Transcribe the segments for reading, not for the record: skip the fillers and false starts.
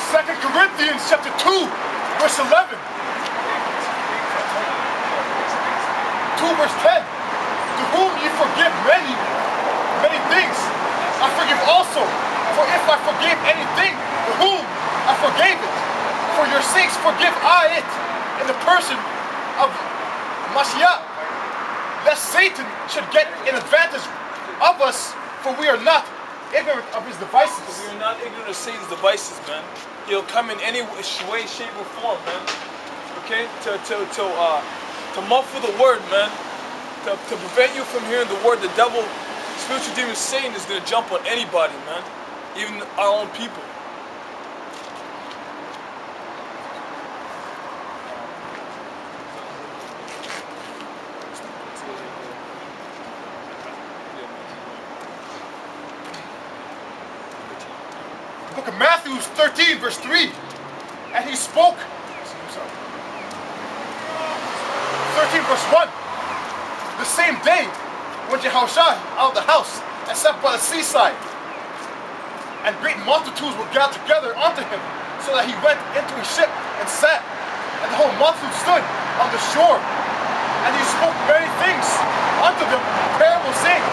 2 Corinthians chapter 2, verse 11. 2 verse 10. To whom ye forgive many things, I forgive also. For if I forgave anything, to whom I forgave it. For your sakes forgive I it, in the person of Mashiach, lest Satan should get an advantage of us, for we are not ignorant of his devices. We are not ignorant of Satan's devices, man. He'll come in any way, shape, or form, man. Okay, to muffle the word, man. To prevent you from hearing the word. The devil, spiritual demon Satan, is gonna jump on anybody, man. Even our own people. Book of Matthew 13, verse 3. And he spoke. 13, verse 1. The same day went Yahushua out of the house and sat by the seaside. And great multitudes were gathered together unto him, so that he went into a ship and sat. And the whole multitude stood on the shore. And he spoke many things unto them, parables, saying,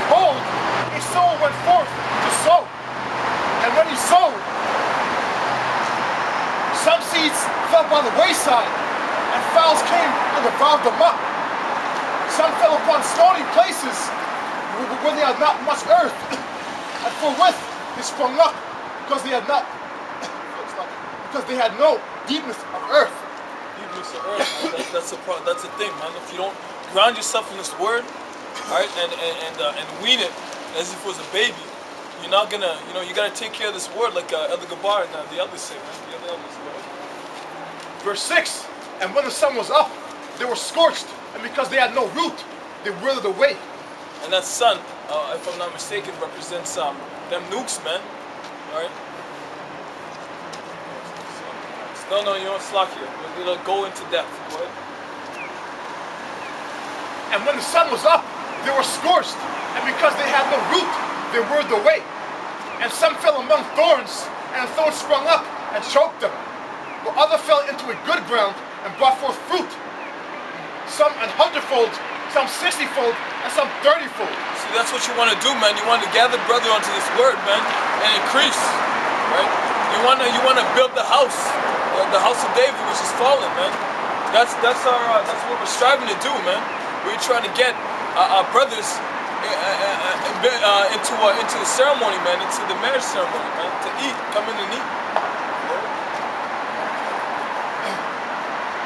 Behold, a sower went forth to sow. And when he sowed, some seeds fell by the wayside, and fowls came and devoured them up. Some fell upon stony places where they had not much earth, and forthwith they sprung up, because they had no deepness of earth. Deepness of earth, man. That's the thing, man. If you don't ground yourself in this word, all right, and wean it as if it was a baby, you're not gonna, you gotta take care of this word like Elder Gabar and the others say, man. The other elders, right? Verse 6, and when the sun was up, they were scorched, and because they had no root, they withered away. And that sun, if I'm not mistaken, represents them nukes, man. Alright? No, you don't slack here. We'll go into depth. Go ahead. And when the sun was up, they were scorched, and because they had no root, they withered away. And some fell among thorns, and the thorns sprung up and choked them. But others fell into a good ground and brought forth fruit. Some an 100-fold, some 60-fold, and some 30-fold. See, that's what you want to do, man. You want to gather brother onto this word, man, and increase, right? You want to build the house of David, which is fallen, man. That's what we're striving to do, man. We're trying to get our brothers into the ceremony, man, into the marriage ceremony, man, to eat, come in and eat.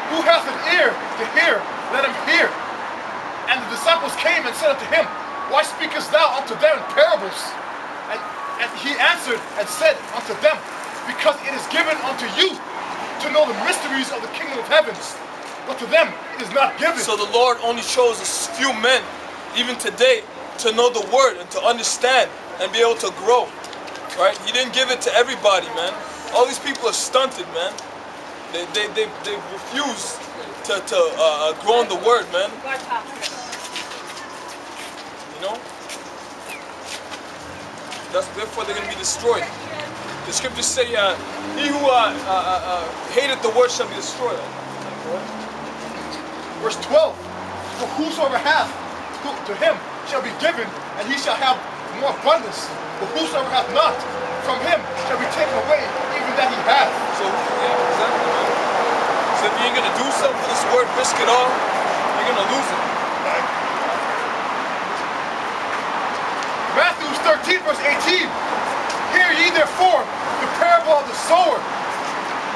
Who hath an ear to hear, let him hear. And the disciples came and said unto him, Why speakest thou unto them in parables? And he answered and said unto them, Because it is given unto you to know the mysteries of the kingdom of heavens, but to them it is not given. So the Lord only chose a few men, even today, to know the word and to understand and be able to grow. Right? He didn't give it to everybody, man. All these people are stunted, man. They refuse to grow in the word, man. You know? Therefore they're going to be destroyed. The scriptures say, he who hated the word shall be destroyed. Verse 12, For whosoever hath, to him shall be given, and he shall have more abundance. But whosoever hath not, from him shall be taken away, even that he hath. So, yeah, exactly, man. So if you ain't going to do something for this word, risk it all, you're going to lose it. Matthew 13, verse 18. Hear ye therefore the parable of the sower.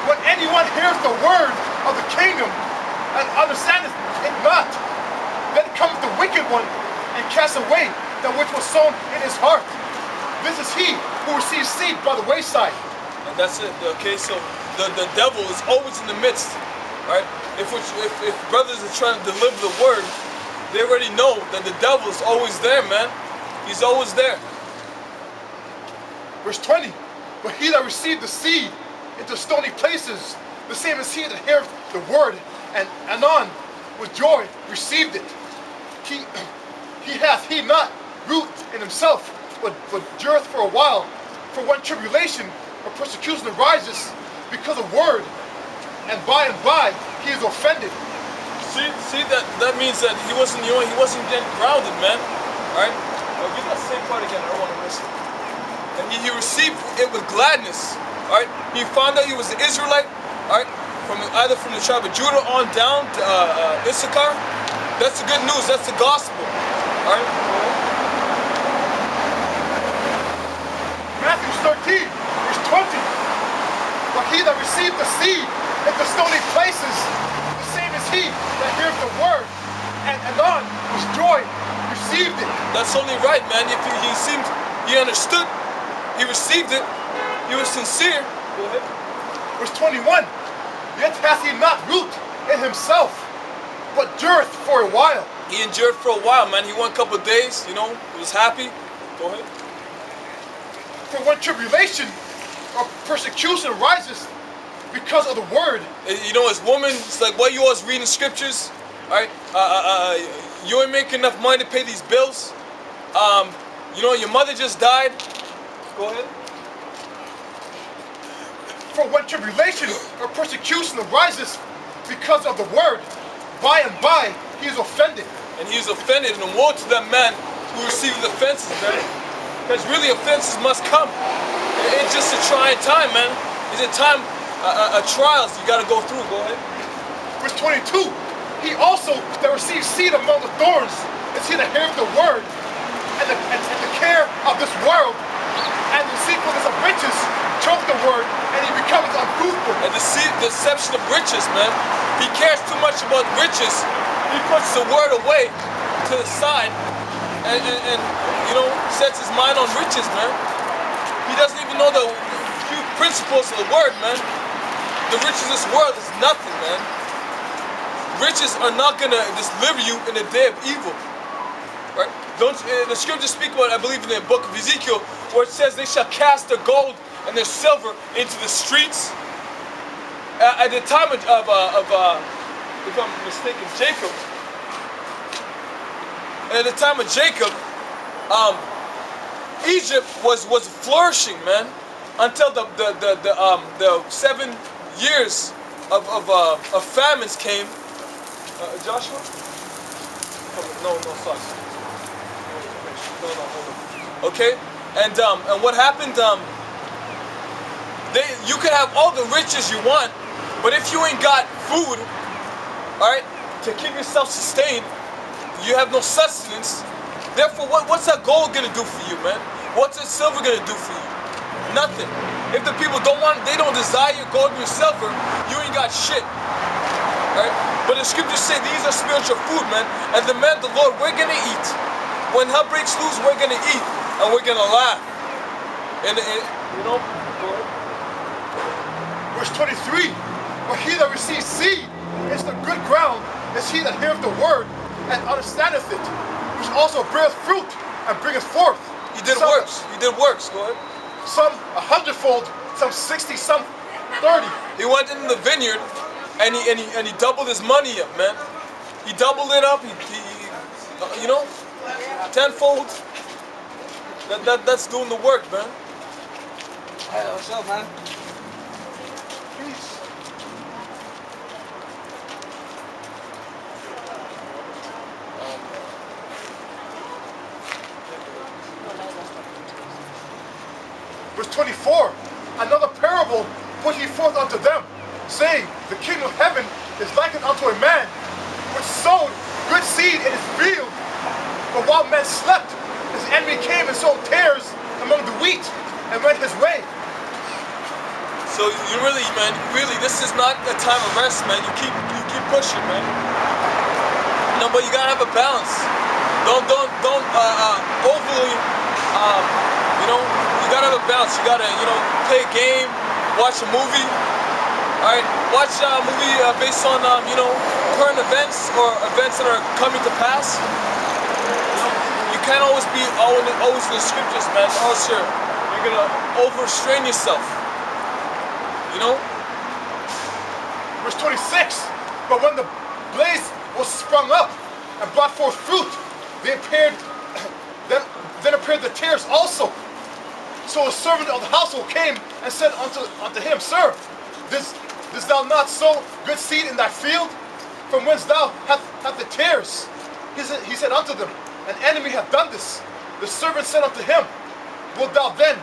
When anyone heareth the word of the kingdom, and understandeth it not, then cometh the wicked one, and cast away that which was sown in his heart. This is he who receives seed by the wayside. And that's it, okay? So the devil is always in the midst, right? If brothers are trying to deliver the word, they already know that the devil is always there, man. He's always there. Verse 20, But he that received the seed into stony places, the same as he that heareth the word, and anon with joy received it. He hath not root in himself, but dureth for a while. For when tribulation or persecution arises because of word, and by he is offended. See that means that he wasn't, he wasn't getting grounded, man. All right, get that same part again. I don't want to miss it. And he received it with gladness. All right, he found out he was an Israelite. All right, either from the tribe of Judah on down to Issachar. That's the good news. That's the gospel. All right. Matthew 13, verse 20. But he that received the seed into stony places, the same as he that heareth the word, and anon with joy received it. That's only right, man. If he understood, he received it, he was sincere. Go ahead. Verse 21. Yet hath he not root in himself, but dureth for a while. He endured for a while, man. He went a couple of days, he was happy. Go ahead. For when tribulation or persecution arises because of the word. As women, it's like, why you always reading scriptures? All right, you ain't making enough money to pay these bills. Your mother just died. Go ahead. For when tribulation or persecution arises because of the word, by he is offended. And he is offended, and woe to that man who receives offenses, man. Because really offenses must come. It's just a trying time, man. It's a time of trials you gotta go through. Go ahead. Verse 22. He also that receives seed among the thorns is he that heareth the word, and the care of this world, and the deceitfulness of riches choke the word, and he becomes unfruitful. And the deception of riches, man. He cares too much about riches. He puts the word away to the side, and sets his mind on riches, man. He doesn't even know the few principles of the word, man. The riches of this world is nothing, man. Riches are not gonna deliver you in the day of evil, right? The scriptures speak about, I believe, in the book of Ezekiel, where it says they shall cast their gold and their silver into the streets. At the time of if I'm mistaken, Jacob. At the time of Jacob, Egypt was flourishing, man, until the 7 years of famines came. Joshua? No, socks. No, hold on. Okay, and what happened? You can have all the riches you want, but if you ain't got food, all right, to keep yourself sustained, you have no sustenance. Therefore, what's that gold gonna do for you, man? What's that silver gonna do for you? Nothing. If the people they don't desire your gold and your silver, you ain't got shit. Right? But the scriptures say these are spiritual food, man. And the man, the Lord, we're gonna eat. When hell breaks loose, we're gonna eat and we're gonna laugh. And Verse 23. But he that receives seed into the good ground is he that heareth the word and understandeth it, which also beareth fruit and bringeth forth. He did works. Go ahead. Some 100-fold, some 60, some 30. He went into the vineyard and he doubled his money up, man. He doubled it up. He tenfold. That's doing the work, man. Hey, what's up, man? Peace. Verse 24, another parable put he forth unto them, saying, the kingdom of heaven is likened unto a man which sowed good seed in his field. But while men slept, his enemy came and sowed tares among the wheat and went his way. So you really, this is not a time of rest, man. You keep pushing, man. No, but you gotta have a balance. Don't overly, you gotta have a balance. You gotta, play a game, watch a movie. All right, watch a movie based on, current events or events that are coming to pass. You can't always be always in the scriptures, man. Or else you're gonna overstrain yourself. Verse 26, but when the blaze was sprung up and brought forth fruit, then appeared the tares also. So a servant of the household came and said unto him, Sir, dost thou not sow good seed in thy field? From whence thou hath the tares? He said unto them, An enemy hath done this. The servant said unto him, Wilt thou then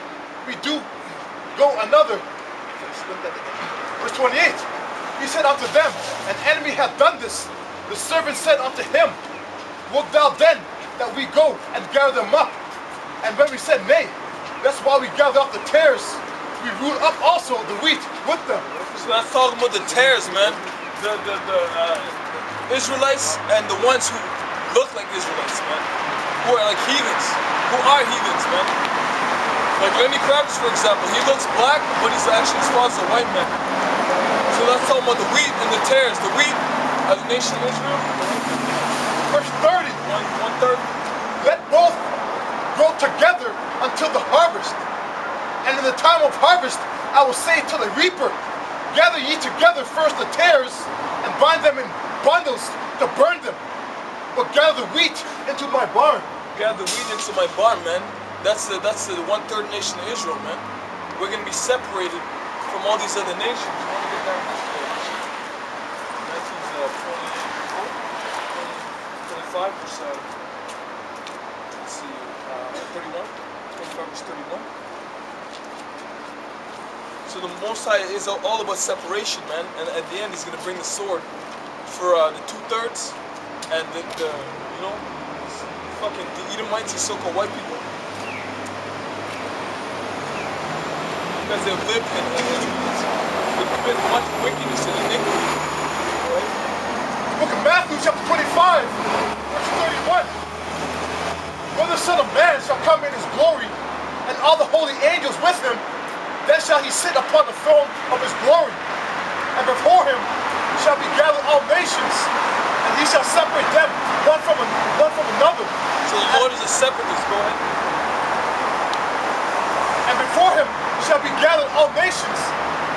redo go another? Verse 28. He said unto them, An enemy hath done this. The servant said unto him, Wilt thou then that we go and gather them up? And when we said, Nay, that's why we gather up the tares. We root up also the wheat with them. So that's talking about the tares, man. The Israelites and the ones who look like Israelites, man. Who are like heathens. Who are heathens, man. Like Lenny Kravitz, for example. He looks black, but he's actually his father's a white man. So that's talking about the wheat and the tares. The wheat as the nation of Israel. Verse 30. One third. Let both grow together until the harvest. And in the time of harvest, I will say to the reaper, Gather ye together first the tares, and bind them in bundles to burn them. But gather the wheat into my barn. Gather the wheat into my barn, man. That's the 1/3 nation of Israel, man. We're gonna be separated from all these other nations. You want to get that? 25 percent. Let's see, 31. 25 is 31. So the Most High is all about separation, man. And at the end, He's gonna bring the sword for the 2/3 and the you know, fucking the Edomites, these so-called white people, because they've lived in with much wickedness and iniquity. Right? Book of Matthew, chapter 25, verse 31. When the Son of Man shall come in His glory, and all the holy angels with Him, then shall He sit upon the throne of His glory. And before Him shall be gathered all nations, and He shall separate them one from another. So the Lord is a separatist. Go ahead. And before Him shall be gathered all nations,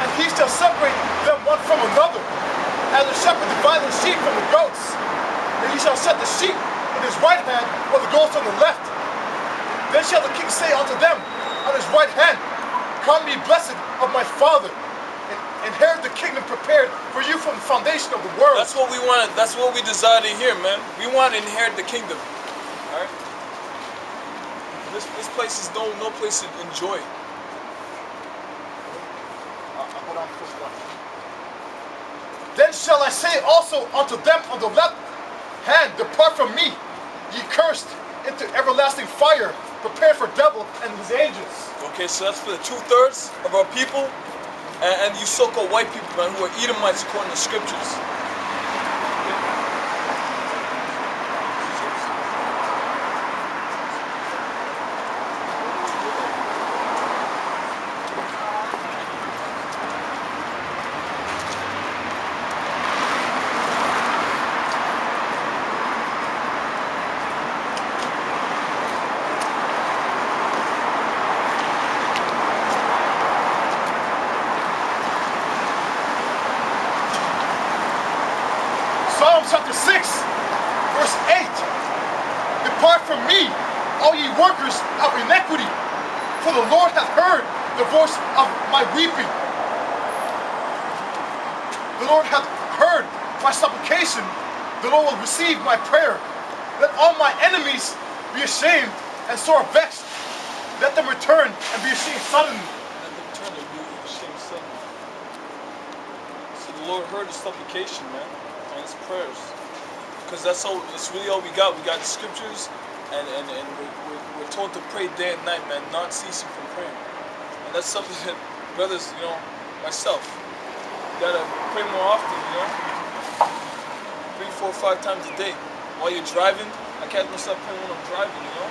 and He shall separate them one from another, as the shepherd divideth the sheep from the goats. And He shall set the sheep in His right hand, while the goats on the left. Then shall the King say unto them on His right hand, Come ye blessed of my Father, and inherit the kingdom prepared for you from the foundation of the world. That's what we want. That's what we desire to hear, man. We want to inherit the kingdom. All right. This place is no place to enjoy. I'll go down to verse 1. Then shall I say also unto them on the left hand, Depart from me, ye cursed, into everlasting fire, prepared for devil and his angels. Okay, so that's for the 2/3 of our people, and you so-called white people, man, who are Edomites according to scriptures. Psalm chapter 6, verse 8. Depart from me, all ye workers of iniquity, for the Lord hath heard the voice of my weeping. The Lord hath heard my supplication. The Lord will receive my prayer. Let all my enemies be ashamed and sore vexed. Let them return and be ashamed suddenly. Let them return and be ashamed suddenly. So the Lord heard his supplication, man, and his prayers. Because that's really all we got. We got the scriptures, and we're told to pray day and night, man, not ceasing from praying. And that's something that, brothers, you know, myself, you gotta pray more often, you know, 3, 4, 5 times a day. While you're driving, I catch myself praying when I'm driving, you know.